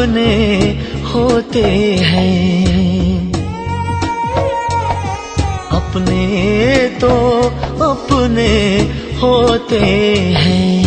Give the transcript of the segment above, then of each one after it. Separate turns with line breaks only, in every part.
अपने होते हैं, अपने तो अपने होते हैं।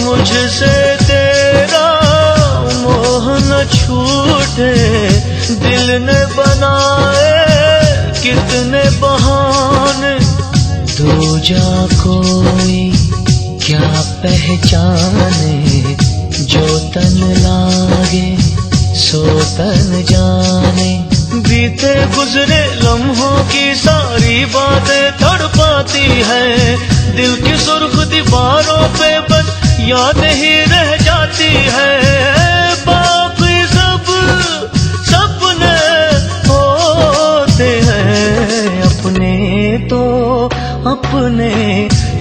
मुझसे तेरा मोह न छूटे, दिल ने बनाए कितने बहाने, तू जा कोई क्या पहचाने, जो तन लागे सो तन जाने। बीते गुजरे लम्हों की सारी बातें तड़पाती है, दिल की सुर्ख दीवारों पे बस याद ही रह जाती है। बाकी सब सपने होते हैं, अपने तो अपने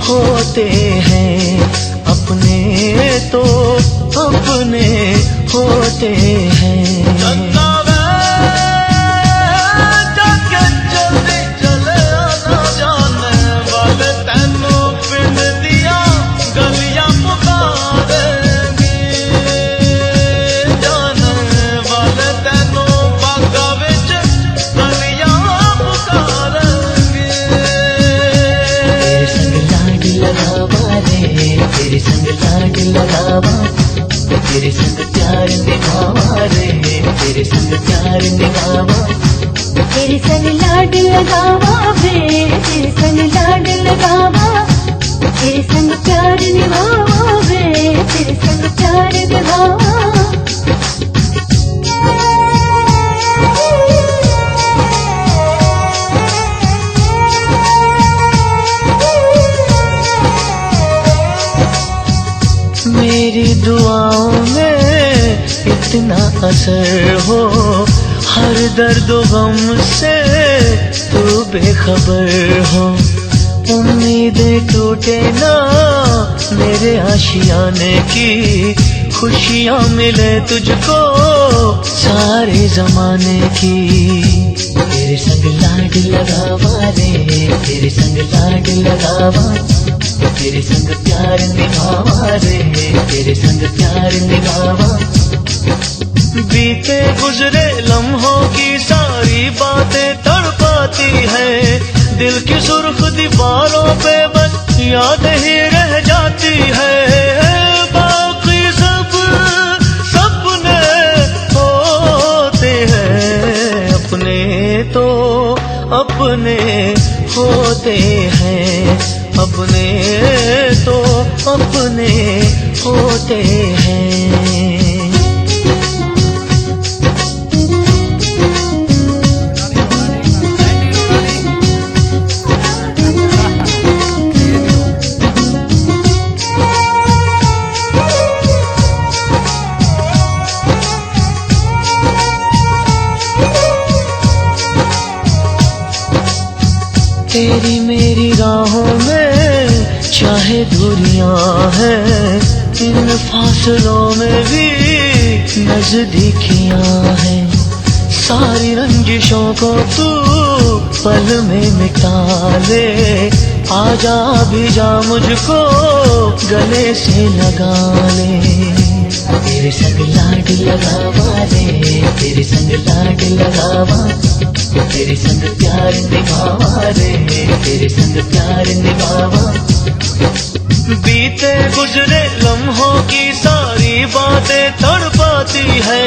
होते हैं, अपने तो अपने होते हैं। तेरे संग लाड लगावा, तेरे संग प्यार निभावा रे, तेरे संग प्यार निभावा,
तेरे संग लाड लगावा वे, तेरे संग लाड लगावा, तेरे संग प्यार निभावा वे, तेरे संग प्यार निभावा।
मेरी दुआओं में इतना असर हो, हर दर्द गम से तू बेखबर हो। उम्मीदें टूटे ना मेरे आशियाने की, खुशियाँ मिले तुझको सारे जमाने की। तेरे संग लाड लगावा रे, तेरे संग लाड लगावा, तेरे संग प्यार निभावा रे, तेरे संग प्यार निभावा। बीते गुजरे लम्हों की सारी बातें तड़पाती है, दिल की सुर्ख दीवारों पे बस याद ही रह जाती है। बाकी सब सपने होते हैं, अपने तो अपने होते हैं, अपने तो अपने होते हैं। तेरी मेरी राहों में चाहे दूरियां हैं, इन फासलों में भी नजदीकियां हैं। सारी रंजिशों को तू पल में मिटा ले, आजा भी जा मुझको गले से लगा ले। तेरे संग लाड लगावा रे, तेरे संग लाड लगावा, तेरे संग प्यार निभावा रे, तेरे संग प्यार निभावा। बीते गुजरे लम्हों की सारी बातें तड़पाती है,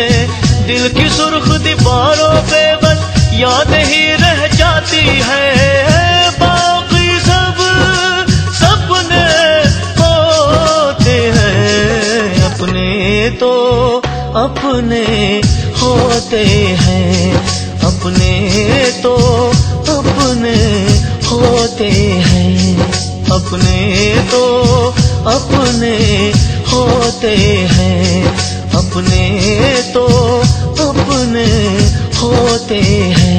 दिल की सुर्ख दीवारों पे बस याद ही रह जाती है। बाकी सब सपने होते हैं, अपने तो अपने होते हैं, अपने तो अपने होते हैं, अपने तो अपने होते हैं, अपने तो अपने होते हैं।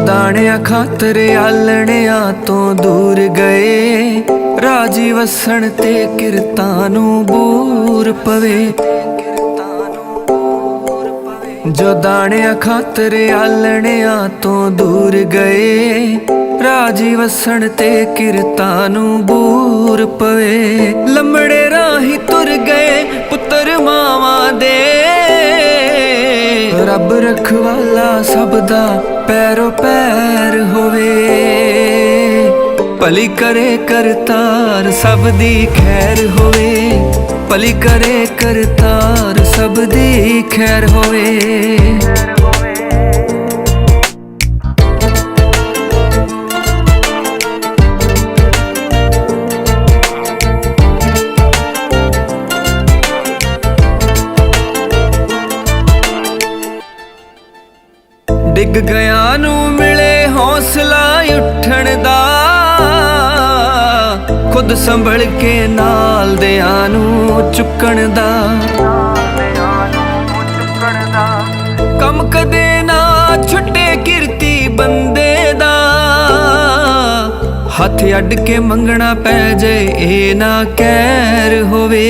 ਦਾਣਿਆਂ ਖਾਤਰ ਆਲਣਿਆਂ ਤੋਂ ਦੂਰ ਗਏ, ਰਾਜੀ ਵਸਣ ਤੇ ਕਿਰਤਾਂ ਨੂੰ ਬੂਰ ਪਵੇ। ਜੋ ਦਾਣਿਆਂ ਖਾਤਰ ਆਲਣਿਆਂ ਤੋਂ ਦੂਰ ਗਏ, ਰਾਜੀ ਵਸਣ ਤੇ ਕਿਰਤਾਂ ਨੂੰ ਬੂਰ ਪਵੇ। ਲੰਮੜੇ ਰਾਹੀਂ ਤੁਰ ਗਏ ਪੁੱਤਰ ਮਾਵਾਂ ਦੇ, ਰੱਬ ਰਖਵਾਲਾ ਸਭ ਦਾ ਪੈਰੋ ਪੈਰ ਹੋਵੇ। ਭਲੀ ਕਰੇ ਕਰਤਾਰ ਸਭ ਦੀ ਖੈਰ ਹੋਵੇ, ਭਲੀ ਕਰੇ ਕਰਤਾਰ ਸਭ ਦੀ ਖੈਰ ਹੋਵੇ। ਡਿੱਗ ਗਿਆ ਨੂੰ ਮਿਲੇ ਹੌਸਲਾ ਉੱਠਣ ਦਾ, ਖੁਦ ਸੰਭਲ ਕੇ ਨਾਲ ਦਿਆਂ ਨੂੰ ਚੁੱਕਣ ਦਾ। ਕੰਮ ਕਦੇ ਨਾ ਛੁੱਟੇ ਕਿਰਤੀ ਬੰਦੇ ਦਾ, ਹੱਥ ਅੱਡ ਕੇ ਮੰਗਣਾ ਪੈ ਜਾਏ ਇਹ ਨਾ ਕਹਿਰ ਹੋਵੇ।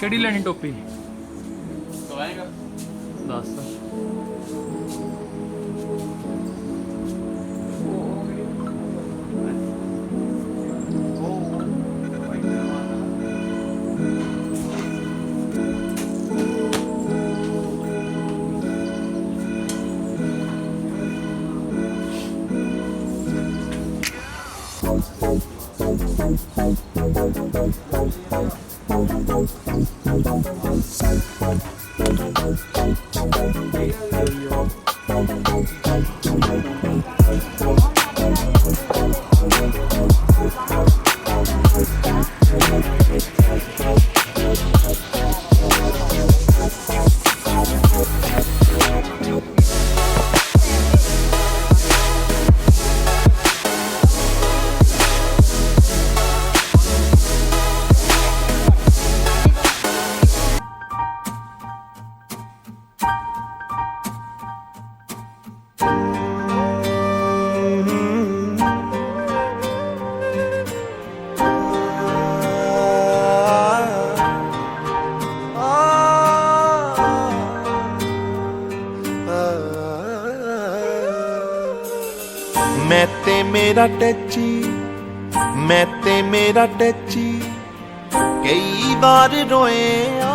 ਕਿਹੜੀ ਲੈਣੀ ਟੋਪੀ? ਦੱਸ।
मैं ते मेरा टैची, मैं ते मेरा टैची कई बार रोए आ,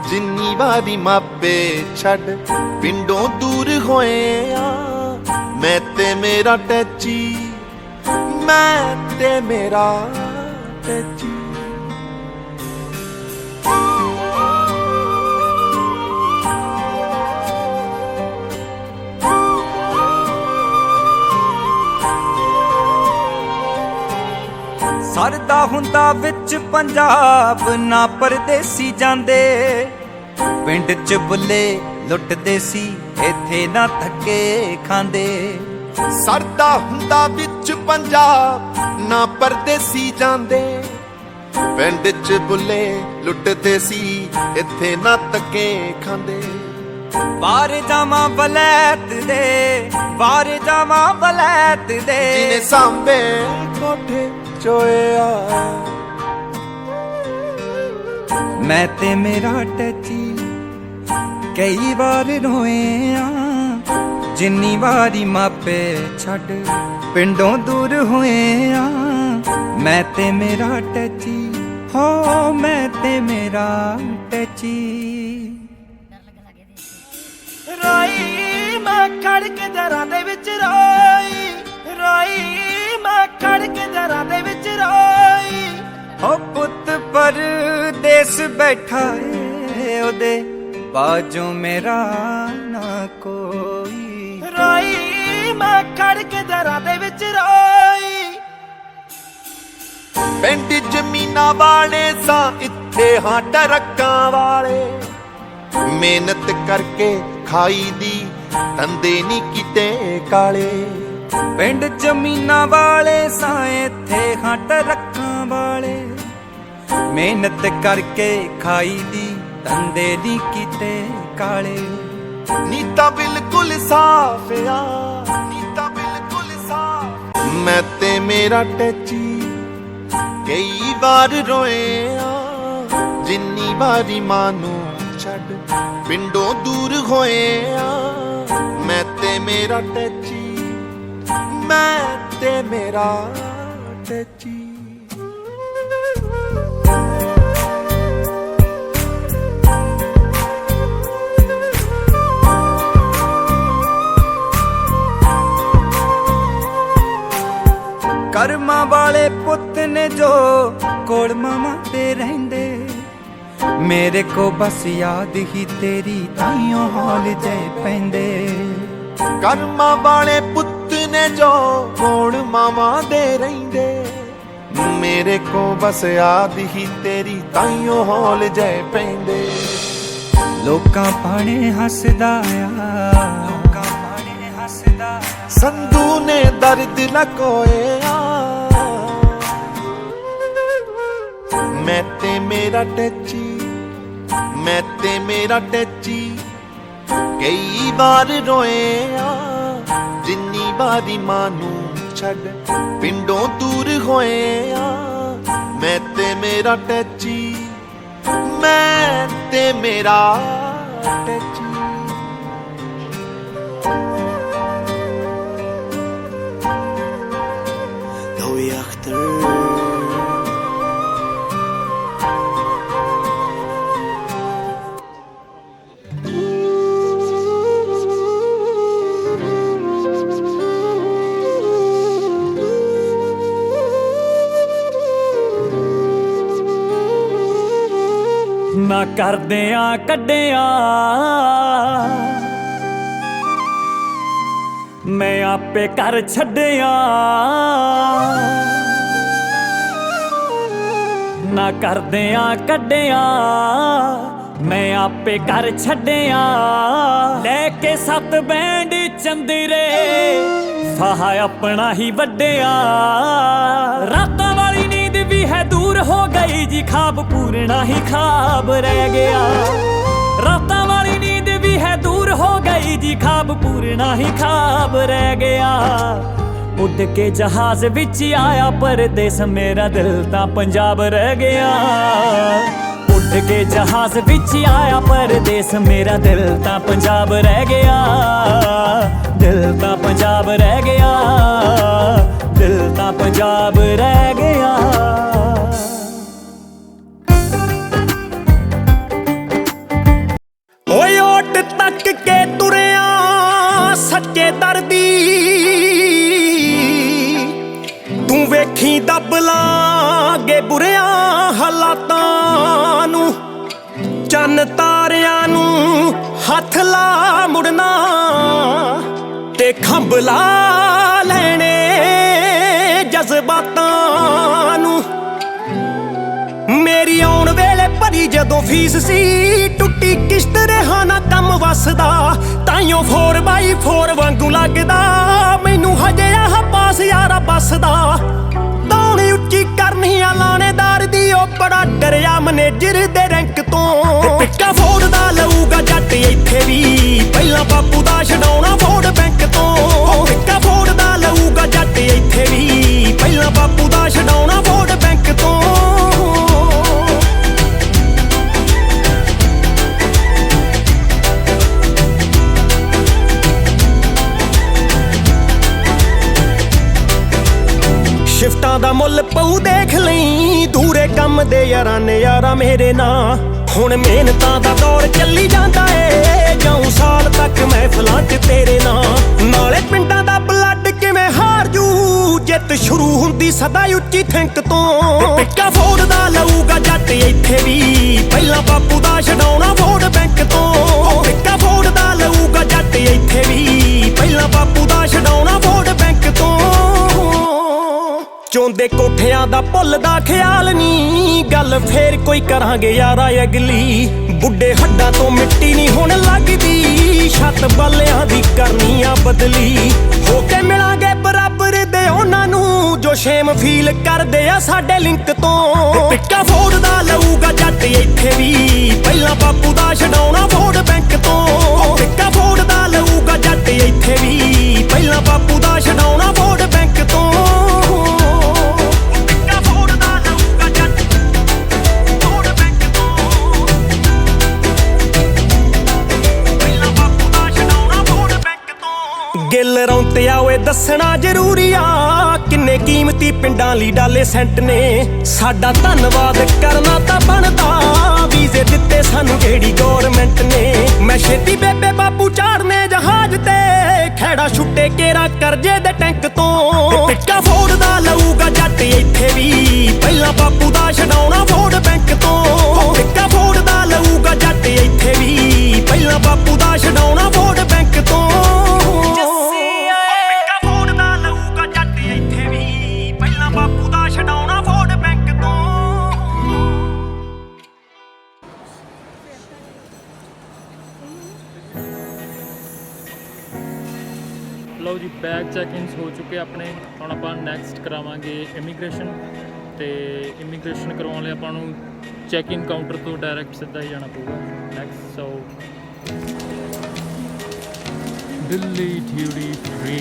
जिन्नी बारी मापे छड़ पिंडों दूर होए आ। मैं ते मेरा टैची, मैं ते मेरा टैची।
ਸਰਦਾ ਹੁੰਦਾ ਵਿੱਚ ਪੰਜਾਬ ਨਾ ਪਰਦੇਸੀ ਜਾਂਦੇ, ਪਿੰਡ 'ਚ ਬੁੱਲੇ ਲੁੱਟਦੇ ਸੀ ਇੱਥੇ ਨਾ ਧੱਕੇ ਖਾਂਦੇ।
ਸਰਦਾ ਹੁੰਦਾ ਵਿੱਚ ਪੰਜਾਬ ਨਾ ਪਰਦੇਸੀ ਜਾਂਦੇ, ਪਿੰਡ 'ਚ ਬੁੱਲੇ ਲੁੱਟਦੇ ਸੀ ਇੱਥੇ ਨਾ ਧੱਕੇ ਖਾਂਦੇ।
ਬਾਹਰ ਜਾਵਾਂ ਵਲੈਤ ਦੇ, ਬਾਹਰ ਜਾਵਾਂ ਵਲੈਤ ਦੇ,
ਜਿਹਨੇ ਸਾਂਭੇ ਕੋਠੇ ਚੋਇਆ।
ਮੈਂ ਤੇ ਮੇਰਾ ਟੈਚੀ ਕਈ ਵਾਰ ਰੋਏ ਆ, ਜਿੰਨੀ ਵਾਰੀ ਮਾਪੇ ਛੱਡ ਪਿੰਡੋਂ ਦੂਰ ਹੋਏ ਆ। ਮੈਂ ਤੇ ਮੇਰਾ ਟੈਚੀ, ਹੋ ਮੈਂ ਤੇ ਮੇਰਾ ਟੈਚੀ।
ਰੋਈ ਮੈਂ ਖੜ ਕੇ ਦਰਾਂ ਦੇ ਵਿੱਚ ਰੋਈ, ਰੋਈ ਮੈਂ ਖੜ ਕੇ ਦਰਾਂ ਦੇ ਵਿੱਚ ਰੋਈ।
ਹੋ ਪੁੱਤ ਪਰਦੇਸ ਬੈਠਾ ਏ, ਉਹਦੇ ਬਾਝੋਂ ਮੇਰਾ ਨਾ ਕੋਈ।
ਰੋਈ ਮੈਂ ਖੜ ਕੇ ਦਰਾਂ ਦੇ ਵਿੱਚ ਰੋਈ।
ਪਿੰਡ ਜ਼ਮੀਨਾਂ ਵਾਲੇ ਸਾਂ ਇੱਥੇ ਹਾਂ ਟਰੱਕਾਂ ਵਾਲੇ, ਮਿਹਨਤ ਕਰਕੇ ਖਾਈ ਦੀ ਧੰਦੇ ਨੀ ਕਿਤੇ ਕਾਲੇ।
ਪਿੰਡ ਜ਼ਮੀਨਾਂ ਵਾਲੇ ਸਾਂ ਇੱਥੇ ਹਾਂ ਟਰੱਕਾਂ ਵਾਲੇ, ਮਿਹਨਤ ਕਰਕੇ ਖਾਈ ਦੀ ਧੰਦੇ ਨੀ ਕਿਤੇ ਕਾਲੇ।
ਨੀਤਾ ਬਿਲਕੁਲ ਸਾਫ ਆ, ਨੀਤਾ ਬਿਲਕੁਲ ਸਾਫ। ਮੈਂ ਤੇ ਮੇਰਾ ਟੈਚੀ ਕਈ ਵਾਰ ਰੋਏ ਆ, ਜਿੰਨੀ ਵਾਰੀ ਮਾਂ ਨੂੰ ਛੱਡ ਪਿੰਡੋਂ ਦੂਰ ਹੋਏ ਆ। ਮੈਂ ਤੇ ਮੇਰਾ ਟੈਚੀ, ਮੈਂ ਤੇ ਮੇਰਾ ਟੈਚੀ।
ਕਰਮਾਂ ਵਾਲੇ ਪੁੱਤ ਨੇ ਜੋ ਕੋਲ ਮਾਮਾ ਤੇ ਰਹਿੰਦੇ, ਮੇਰੇ ਕੋ ਬਸ ਯਾਦ ਹੀ ਤੇਰੀ ਤਾਈਓ ਹਾਲ ਜੈ ਪੈਂਦੇ।
ਕਰਮਾਂ ਵਾਲੇ ਪੁੱਤ ਨੇ ਜੋ ਕੋਲ ਮਾਵਾਂ ਦੇ ਰਹਿੰਦੇ, ਮੇਰੇ ਕੋ ਬਸ ਯਾਦ ਹੀ ਤੇਰੀ ਤਾਈਓ ਹਾਲ ਜੈ ਪੈਂਦੇ।
ਲੋਕਾਂ ਪਾਣੇ ਹੱਸਦਾ ਆ, ਲੋਕਾਂ ਪਾਣੇ ਹੱਸਦਾ ਆ,
ਸੰਧੂ ਨੇ ਦਰਦ ਲਕੋਇਆ। ਮੈਂ ਤੇ ਮੇਰਾ ਟੈਚੀ, ਮੈਂ ਤੇ ਮੇਰਾ ਟੈਚੀ ਕਈ ਵਾਰ ਰੋਏ ਆ, ਜਿੰਨੀ ਵਾਰੀ ਮਾਂ ਨੂੰ ਛੱਡ ਪਿੰਡੋਂ ਦੂਰ ਹੋਏ ਆ। ਮੈਂ ਤੇ ਮੇਰਾ ਟੈਚੀ, ਮੈਂ ਤੇ ਮੇਰਾ ਟੈਚੀ। Louis achter.
ਨਾ ਕਰਦਿਆਂ ਕੱਢਿਆ ਮੈਂ ਆਪੇ ਕਰ ਛੱਡਿਆ ਨਾ ਕਰਦਿਆਂ ਕੱਢਿਆ ਮੈਂ ਆਪੇ ਕਰ ਛੱਡਿਆ ਲੈ ਕੇ 7 ਬੈਂਡ ਚੰਦਰੇ ਫਾਹ ਆਪਣਾ ਹੀ ਵੱਡਿਆ ਰਾਤਾਂ ਵਾਲੀ ਨੀਂਦ ਵੀ ਹੈ ਦੂਰ ਹੋ ਗਈ ਜੀ ਖਾਬ ਪੂਰਨਾ ਹੀ ਖਾਬ ਰਹਿ ਗਿਆ ਰਾਤਾਂ ਵਾਲੀ ਨੀਂਦ ਵੀ ਹੈ ਦੂਰ ਹੋ ਗਈ ਜੀ ਖਾਬ ਪੂਰਨਾ ਹੀ ਖਾਬ ਰਹਿ ਗਿਆ ਉੱਡ ਕੇ ਜਹਾਜ਼ ਵਿੱਚ ਆਇਆ ਪਰਦੇਸ ਮੇਰਾ ਦਿਲ ਤਾਂ ਪੰਜਾਬ ਰਹਿ ਗਿਆ ਉੱਡ ਕੇ ਜਹਾਜ਼ ਵਿੱਚ ਆਇਆ ਪਰਦੇਸ ਮੇਰਾ ਦਿਲ ਤਾਂ ਪੰਜਾਬ ਰਹਿ ਗਿਆ ਦਿਲ ਤਾਂ ਪੰਜਾਬ ਰਹਿ ਗਿਆ ਦਿਲ ਤਾਂ ਪੰਜਾਬ ਰਹਿ ਗਿਆ ਓਏ ਓਟ ਤੱਕ ਕੇ ਤੁਰਿਆ ਸੱਚੇ ਦਰਦੀ ਤੂੰ ਵੇਖੀ ਦੱਬ ਲਾਂਗੇ ਬੁਰਿਆਂ ਹਾਲਾਤਾਂ ਨੂੰ ਚੰਨ ਤਾਰਿਆਂ ਨੂੰ ਹੱਥ ਲਾ ਮੁੜਨਾ ਤੇ ਖੰਭ ਲਾ ਲੈਣੇ ਜਜ਼ਬਾਤਾਂ ਨੂੰ ਮੇਰੀ ਆਉਣ ਵੇਲੇ ਭਰੀ ਜਦੋਂ ਫੀਸ ਸੀ ਟੁੱਟੀ ਕਿਸ਼ਤ ਰਿਹਾ ਨਾ ਕੰਮ ਵਸਦਾ ਤਾਈਓ 4x4 ਵਾਂਗੂ ਲੱਗਦਾ ਮੈਨੂੰ ਹਜੇ ਆਹ ਪਾਸ ਯਾਰਾ ਬੱਸਦਾ ਦੌੜੀ ਉੱਚੀ ਕਰਨੀ ਆ ਲਾਣੇਦਾਰ ਦੀ ਉਹ ਬੜਾ ਡਰਿਆ ਮੈਨੇਜਰ ਦੇ ਰੈਂਕ ਤੋਂ ਪਿੱਕਾ ਫੋੜਦਾ ਲਊਗਾ ਜੱਟ ਇੱਥੇ ਵੀ ਪਹਿਲਾਂ ਬਾਪੂ ਦਾ ਛਡਾਉਣਾ ਵੋਟ ਬੈਂਕ ਤੋਂ ਪਿੱਕਾ ਫੋੜਦਾ ਲਊਗਾ ਜੱਟ ਇੱਥੇ ਵੀ ਪਹਿਲਾਂ ਬਾਪੂ ਦਾ ਛਡਾਉਣਾ ਵੋਟ ਬੈਂਕ ਤੋਂ ਸ਼ਿਫਟਾਂ ਦਾ ਮੁੱਲ ਪਊ ਦੇਖ ਲਈ ਦੂਰੇ ਕੰਮ ਦੇ ਯਾਰਾਂ ਨੇ ਯਾਰਾ ਮੇਰੇ ਨਾਂ ਹੁਣ ਮਿਹਨਤਾਂ ਦਾ ਦੌਰ ਚੱਲੀ ਜਾਂਦਾ ਏ ਜਾਊ ਸਾਲ ਤੱਕ ਮਹਿਫਲਾਂ 'ਚ ਤੇਰੇ ਨਾਂ ਨਾਲੇ ਪਿੰਡਾਂ ਦਾ ਬਲੱਡ ਕਿਵੇਂ ਹਾਰ ਜੂ ਜਿੱਤ ਸ਼ੁਰੂ ਹੁੰਦੀ ਸਦਾ ਉੱਚੀ ਥਿੰਕ ਤੋਂ ਪਿੱਕਾ ਫੋੜਦਾ ਲਊਗਾ ਜੱਟ ਇੱਥੇ ਵੀ ਪਹਿਲਾਂ ਬਾਪੂ ਦਾ ਛਡਾਉਣਾ ਵੋਟ ਬੈਂਕ ਤੋਂ ਪਿੱਕਾ ਫੋੜਦਾ ਲਊਗਾ ਜੱਟ ਇੱਥੇ ਵੀ ਪਹਿਲਾਂ ਬਾਪੂ ਦਾ ਛਡਾਉਣਾ ਵੋਟ ਬੈਂਕ ਤੋਂ ਚੋਂਦੇ ਕੋਠਿਆਂ ਦਾ ਭੁੱਲਦਾ ਖਿਆਲ ਨੀ ਗੱਲ ਫੇਰ ਕੋਈ ਕਰਾਂਗੇ ਯਾਰਾ ਅਗਲੀ ਬੁੱਢੇ ਹੱਡਾਂ ਤੋਂ ਮਿੱਟੀ ਨਹੀਂ ਹੁਣ ਲੱਗਦੀ ਛੱਤ ਬਾਲਿਆਂ ਦੀ ਕਰਨੀ ਆ ਬਦਲੀ ਹੋ ਕੇ ਮਿਲਾਂਗੇ ਬਰਾਬਰ ਦੇ ਉਹਨਾਂ ਨੂੰ ਜੋ ਸ਼ੇਮ ਫੀਲ ਕਰਦੇ ਆ ਸਾਡੇ ਲਿੰਕ ਤੋਂ ਪਿੱਕਾ ਫੋੜਦਾ ਲਊਗਾ ਜੱਟ ਇੱਥੇ ਵੀ ਪਹਿਲਾਂ ਬਾਪੂ ਦਾ ਛਡਾਉਣਾ ਵੋਟ ਬੈਂਕ ਤੋਂ ਪਿੱਕਾ ਫੋੜਦਾ ਲਊਗਾ ਜੱਟ ਇੱਥੇ ਵੀ ਪਹਿਲਾਂ ਬਾਪੂ ਦਾ ਛਡਾਉਣਾ ਵੋਟ ਬੈਂਕ ਤੋਂ ਗਿੱਲ ਰੌਂਤਿਆ ਓਏ ਦੱਸਣਾ ਜ਼ਰੂਰੀ ਆ ਕਿੰਨੇ ਕੀਮਤੀ ਪਿੰਡਾਂ ਲਈ ਡਾਲੇ ਸੈਂਟ ਨੇ ਸਾਡਾ ਧੰਨਵਾਦ ਕਰਨਾ ਤਾਂ ਬਣਦਾ ਵੀਜ਼ੇ ਦਿੱਤੇ ਸਾਨੂੰ ਜਿਹੜੀ ਗੌਰਮੈਂਟ ਨੇ ਮੈਂ ਛੇਤੀ ਬੇਬੇ ਬਾਪੂ ਚਾੜਨੇ ਜਹਾਜ਼ ਤੇ ਖੈੜਾ ਛੁੱਟੇ ਕੇਰਾ ਕਰਜੇ ਦੇ ਟੈਂਕ ਤੋਂ ਪਿੱਕਾ ਫੋੜਦਾ ਲਊਗਾ ਜੱਟ ਇੱਥੇ ਵੀ ਪਹਿਲਾਂ ਬਾਪੂ ਦਾ ਛਡਾਉਣਾ ਵੋਟ ਬੈਂਕ ਤੋਂ ਪਿੱਕਾ ਫੋੜਦਾ ਲਊਗਾ ਜੱਟ ਇੱਥੇ ਵੀ ਪਹਿਲਾਂ ਬਾਪੂ ਦਾ ਛਡਾਉਣਾ ਵੋਟ ਬੈਂਕ ਤੋਂ
ਲਓ ਜੀ ਬੈਗ ਚੈਕਿੰਗਸ ਹੋ ਚੁੱਕੇ ਆਪਣੇ ਹੁਣ ਆਪਾਂ ਨੈਕਸਟ ਕਰਾਵਾਂਗੇ ਇਮੀਗ੍ਰੇਸ਼ਨ ਤੇ ਇਮੀਗ੍ਰੇਸ਼ਨ ਕਰਵਾਉਣ ਲਈ ਆਪਾਂ ਨੂੰ ਚੈਕਿੰਗ ਕਾਊਂਟਰ ਤੋਂ ਡਾਇਰੈਕਟ ਸਿੱਧਾ ਹੀ ਜਾਣਾ ਪਊਗਾ ਨੈਕਸਟ ਸੋ ਦਿੱਲੀ ਡਿਊਟੀ ਫ੍ਰੀ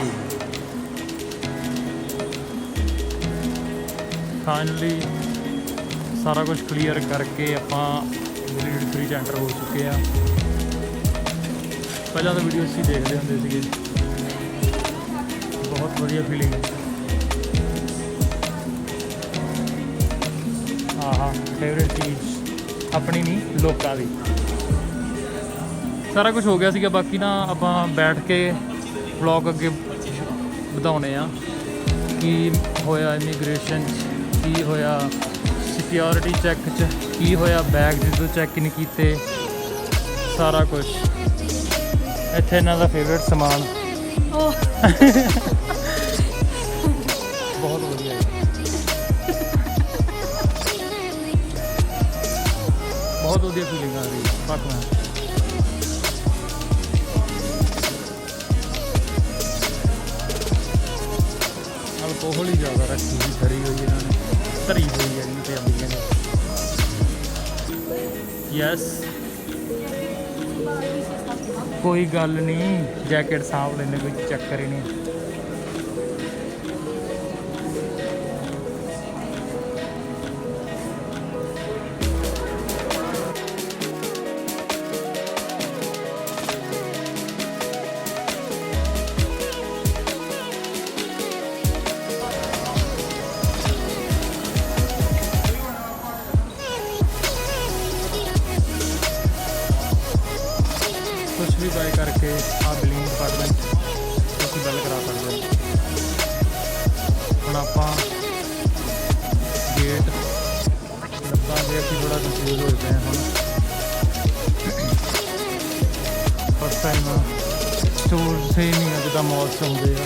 ਫਾਈਨਲੀ ਸਾਰਾ ਕੁਝ ਕਲੀਅਰ ਕਰਕੇ ਆਪਾਂ ਦਿੱਲੀ ਡਿਊਟੀ ਫ੍ਰੀ 'ਚ ਐਂਟਰ ਹੋ ਚੁੱਕੇ ਆ ਪਹਿਲਾਂ ਤਾਂ ਵੀਡੀਓ ਅਸੀਂ ਦੇਖਦੇ ਹੁੰਦੇ ਸੀਗੇ बहुत बढ़िया फीलिंग हाँ हाँ फेवरेट चीज़ अपनी नहीं लोगों की सारा कुछ हो गया सीगा बाकी ना ਆਪਾਂ बैठ के व्लॉग ਅੱਗੇ ਵਧਾਉਣੇ ਆ ਕੀ ਹੋਇਆ ਇਮੀਗ੍ਰੇਸ਼ਨ ਕੀ ਹੋਇਆ ਸਿਕਿਉਰਿਟੀ ਚੈੱਕ ਚ ਕੀ ਹੋਇਆ, ਬੈਗ ਜਦੋਂ ਚੈੱਕ ਨਹੀਂ ਕੀਤੇ, ਸਾਰਾ ਕੁਝ ਇੱਥੇ ਇਹਨਾਂ ਦਾ ਫੇਵਰੇਟ ਸਮਾਨ। ਬਹੁਤ ਵਧੀਆ ਹੈ, ਬਹੁਤ ਵਧੀਆ ਫੀਲਿੰਗ ਆ ਰਹੀ ਹੈ। ਫੱਕ ਮੈਂ ਅਲਕੋਹਲ ਹੀ ਜ਼ਿਆਦਾ ਰੱਖੀ ਹੋਈ, ਧਰੀ ਹੋਈ ਇਹਨਾਂ ਨੇ, ਧਰੀ ਹੋਈ ਹੈ ਇਹਨੂੰ ਪੰਜਾਬੀਆਂ ਨੇ। ਯੈਸ, ਕੋਈ ਗੱਲ ਨਹੀਂ, ਜੈਕਟ ਸਾਂਭ ਲੈਣੇ, ਕੋਈ ਚੱਕਰ ਹੀ ਨਹੀਂ। ਕੁਛ ਵੀ ਬਾਏ ਕਰਕੇ ਆ ਬਿਲਿੰਗ ਡਿਪਾਰਟਮੈਂਟ ਤੁਸੀਂ ਬਿੱਲ ਕਰਾ ਸਕਦੇ ਹੋ। ਹੁਣ ਆਪਾਂ ਗੇਟ ਲੱਭਾਂਗੇ, ਅਸੀਂ ਥੋੜਾ ਕੰਫਿਊਜ਼ ਹੋਏ ਪਏ ਹਾਂ ਹੁਣ। ਫਸਟ ਟਾਈਮ ਸਟੋਰ ਸਹੀ ਨਹੀਂ ਆ ਜਿੱਦਾਂ ਮੌਲ 'ਚ ਹੁੰਦੇ ਆ,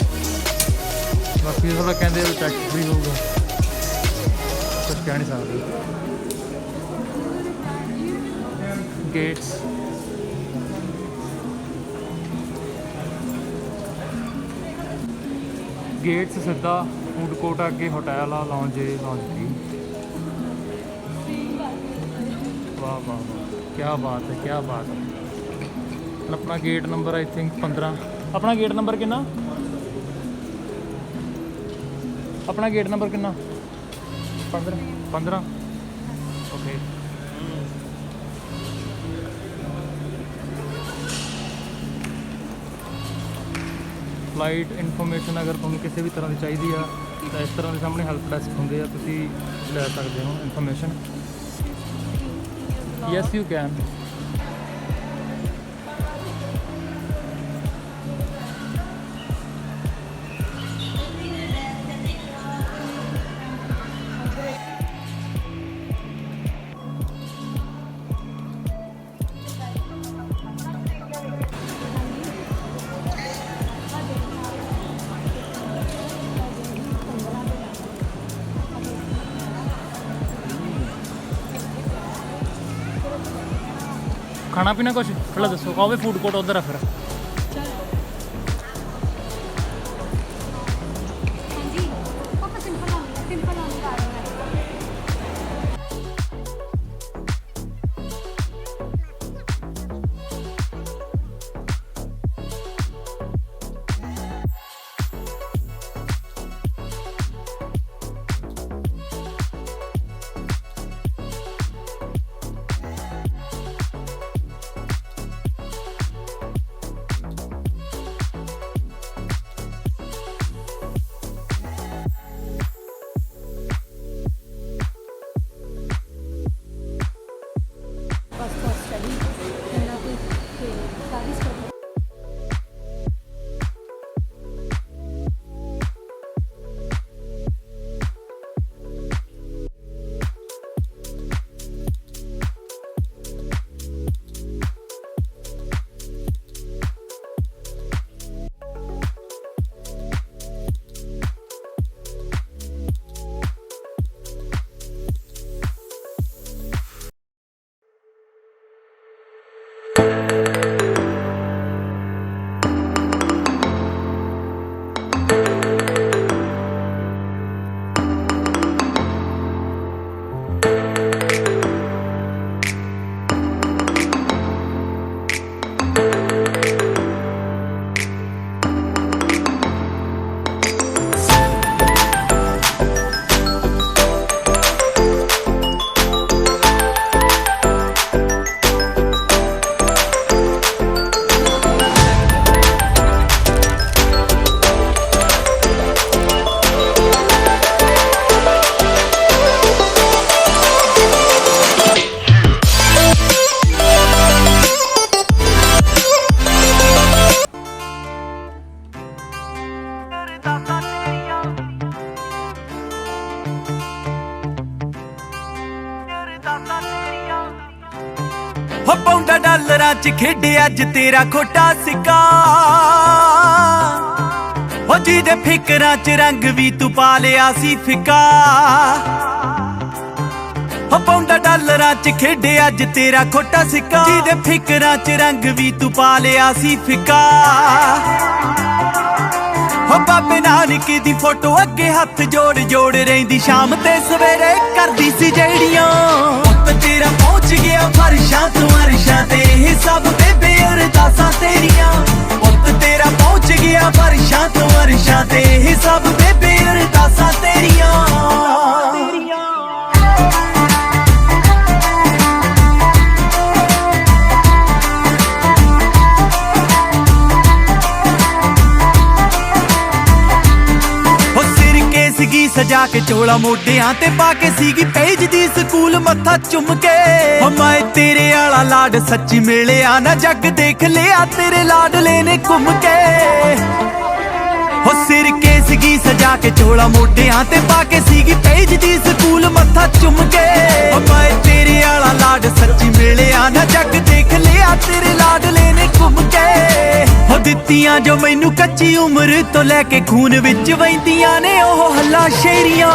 ਬਾਕੀ ਥੋੜਾ ਕਹਿੰਦੇ ਟੈਕਸ ਵੀ ਹੋਊਗਾ, ਕੁਛ ਕਹਿ ਨਹੀਂ ਸਕਦੇ। ਗੇਟਸ ਗੇਟਸ ਸਿੱਧਾ ਫੂਡ ਕੋਰਟ ਅੱਗੇ ਹੋਟਲ ਆ, ਲੌਂਜ ਦੀ। ਵਾਹ ਵਾਹ ਵਾਹ, ਕੀ ਬਾਤ ਹੈ, ਕੀ ਬਾਤ ਹੈ। ਆਪਣਾ ਗੇਟ ਨੰਬਰ ਆਈ ਥਿੰਕ 15। ਆਪਣਾ ਗੇਟ ਨੰਬਰ ਕਿੰਨਾ? ਆਪਣਾ ਗੇਟ ਨੰਬਰ ਕਿੰਨਾ? 15 ਓਕੇ। ਫਲਾਈਟ ਇਨਫੋਰਮੇਸ਼ਨ ਅਗਰ ਤੁਹਾਨੂੰ ਕਿਸੇ ਵੀ ਤਰ੍ਹਾਂ ਦੀ ਚਾਹੀਦੀ ਆ ਤਾਂ ਇਸ ਤਰ੍ਹਾਂ ਦੇ ਸਾਹਮਣੇ ਹੈਲਪ ਡੈਸਕ ਹੁੰਦੇ ਆ, ਤੁਸੀਂ ਲੈ ਸਕਦੇ ਹੋ ਇਨਫੋਰਮੇਸ਼ਨ। Yes you can. ਖਾਣਾ ਪੀਣਾ ਕੁਛ ਪਹਿਲਾਂ ਦੱਸੋ, ਆਵੇ ਫੂਡ ਕੋਰਟ ਉਧਰ ਆ ਫਿਰ।
ਹੋ ਪੌਂਡਾ ਡਾਲਰਾਂ 'ਚ ਖੇਡੇ ਅੱਜ ਤੇਰਾ ਖੋਟਾ ਸਿੱਕਾ ਹੋ ਜਿਹਦੇ ਫਿਕਰਾਂ 'ਚ ਰੰਗ ਵੀ ਤੂੰ ਪਾ ਲਿਆ ਸੀ ਫਿੱਕਾ ਹੋ ਪੌਂਡਾ ਡਾਲਰਾਂ 'ਚ ਖੇਡੇ ਅੱਜ ਤੇਰਾ ਖੋਟਾ ਸਿੱਕਾ ਜਿਹਦੇ ਫਿਕਰਾਂ 'ਚ ਰੰਗ ਵੀ ਤੂੰ ਪਾ ਲਿਆ ਸੀ ਫਿੱਕਾ ਹੋ ਬਾਬੇ ਨਾਨਕ ਦੀ ਫੋਟੋ ਅੱਗੇ ਹੱਥ ਜੋੜ ਜੋੜ ਰਹਿੰਦੀ ਸ਼ਾਮ ਤੇ ਸਵੇਰੇ ਕਰਦੀ ਸੀ ਜਿਹੜੀਆਂ ਪੁੱਤ ਤੇਰਾ ਪਹੁੰਚ ਗਿਆ ਫਰਸ਼ਾਂ ਤੋਂ ਅਰਸ਼ਾਂ ਤੇ ਇਹ ਸਭ ਬੇਬੇ ਅਰਦਾਸਾਂ ਤੇਰੀਆਂ ਪੁੱਤ ਤੇਰਾ ਪਹੁੰਚ ਗਿਆ ਫਰਸ਼ਾਂ ਤੋਂ ਅਰਸ਼ਾਂ ਤੇ ਇਹ ਸਭ ਬੇਬੇ ਅਰਦਾਸਾਂ ਤੇਰੀਆਂ ਸੀਗੀ ਸਜਾ ਕੇ ਚੋਲਾ ਮੋਢਿਆਂ ਤੇ ਪਾ ਕੇ ਸੀਗੀ ਪੇਜ ਦੀ ਸਕੂਲ ਮੱਥਾ ਚੁੰਮ ਕੇ ਮੈਂ ਤੇਰੇ ਆਲਾ ਲਾਡ ਸੱਚੀ ਮਿਲਿਆ ਨਾ ਜੱਗ ਦੇਖ ਲਿਆ ਤੇਰੇ ਲਾਡਲੇ ਨੇ ਘੁੰਮ ਕੇ ਹੋ ਸਿਰ ਕੇ ਸੀਗੀ ਸਜਾ ਕੇ ਚੋਲਾ ਮੋਢਿਆਂ ਤੇ ਪਾ ਕੇ ਸੀਗੀ ਪੇਜ ਦੀ ਸਕੂਲ ਮੱਥਾ ਚੁੰਮ ਕੇ ਮੈਂ ਤੇਰੇ ਆਲਾ ਲਾਡ ਸੱਚੀ ਮਿਲਿਆ ਨਾ ਜੱਗ ਦੇਖ ਲਿਆ ਤੇਰੇ ਲਾਡਲੇ ਨੇ ਘੁੰਮ ਕੇ ਹੋ ਦਿੱਤੀਆਂ ਜੋ ਮੈਨੂੰ ਕੱਚੀ ਉਮਰ ਤੋਂ ਲੈ ਕੇ ਖੂਨ ਵਿੱਚ ਵਹਿੰਦੀਆਂ ਨੇ ਉਹ ਹੱਲਾ ਸ਼ੇਰੀਆਂ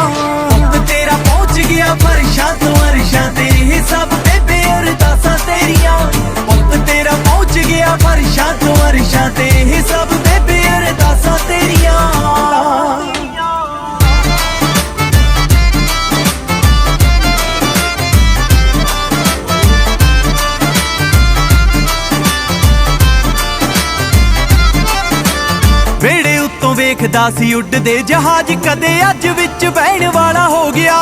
ਪੁੱਤ ਤੇਰਾ ਪਹੁੰਚ ਗਿਆ ਫਰਸ਼ਾਂ ਤੋਂ ਅਰਸ਼ਾਂ ਤੇ ਇਹ ਸਭ ਬੇਬੇ ਅਰਦਾਸਾਂ ਤੇਰੀਆਂ ਪੁੱਤ ਤੇਰਾ ਪਹੁੰਚ ਗਿਆ ਫਰਸ਼ਾਂ ਤੋਂ ਅਰਸ਼ਾਂ ਤੇ ਇਹ ਸਭ ਬੇਬੇ ਅਰਦਾਸਾਂ ਤੇਰੀਆਂ ਵੇੜੇ ਉੱਤੋਂ ਵੇਖਦਾ ਸੀ ਉੱਡਦੇ ਜਹਾਜ਼ ਕਦੇ ਅੱਜ ਵਿੱਚ ਬਹਿਣ ਵਾਲਾ ਹੋ ਗਿਆ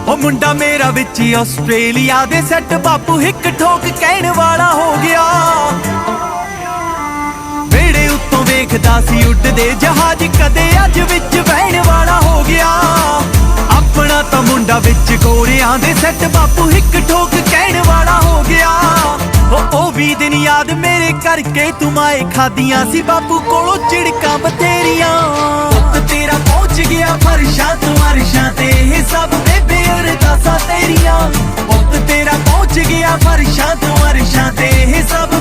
ਉਹ ਮੁੰਡਾ ਮੇਰਾ ਵਿੱਚ ਆਸਟ੍ਰੇਲੀਆ ਦੇ ਸੈੱਟ ਬਾਪੂ ਹਿੱਕ ਠੋਕ ਕਹਿਣ ਵਾਲਾ ਹੋ ਗਿਆ ਵੇੜੇ ਉੱਤੋਂ ਵੇਖਦਾ ਸੀ ਉੱਡਦੇ ਜਹਾਜ਼ ਕਦੇ ਅੱਜ ਵਿੱਚ ਬਹਿਣ ਵਾਲਾ ਹੋ ਗਿਆ ਆਪਣਾ ਤਾਂ ਮੁੰਡਾ ਵਿੱਚ ਗੋਰਿਆਂ ਦੇ ਸੈੱਟ ਬਾਪੂ ਹਿੱਕ ਠੋਕ ਕਹਿਣ ਵਾਲਾ ਹੋ ਗਿਆ ਉਹ ਵੀ ਦਿਨ ਯਾਦ ਮੇਰੇ ਕਰਕੇ ਤੂੰ ਮਾਏ ਖਾਦੀਆਂ ਸੀ ਬਾਪੂ ਕੋਲੋਂ ਝਿੜਕਾਂ ਬਥੇਰੀਆਂ ਪੁੱਤ ਤੇਰਾ ਪਹੁੰਚ ਗਿਆ ਫਰਸ਼ਾਂ ਤੋਂ ਅਰਸ਼ਾਂ ਤੇ ਇਹ ਸਭ ਬੇਬੇ ਅਰਦਾਸਾਂ ਤੇਰੀਆਂ ਪੁੱਤ ਤੇਰਾ ਪਹੁੰਚ ਗਿਆ ਫਰਸ਼ਾਂ ਤੋਂ ਅਰਸ਼ਾਂ ਤੇ ਇਹ ਸਭ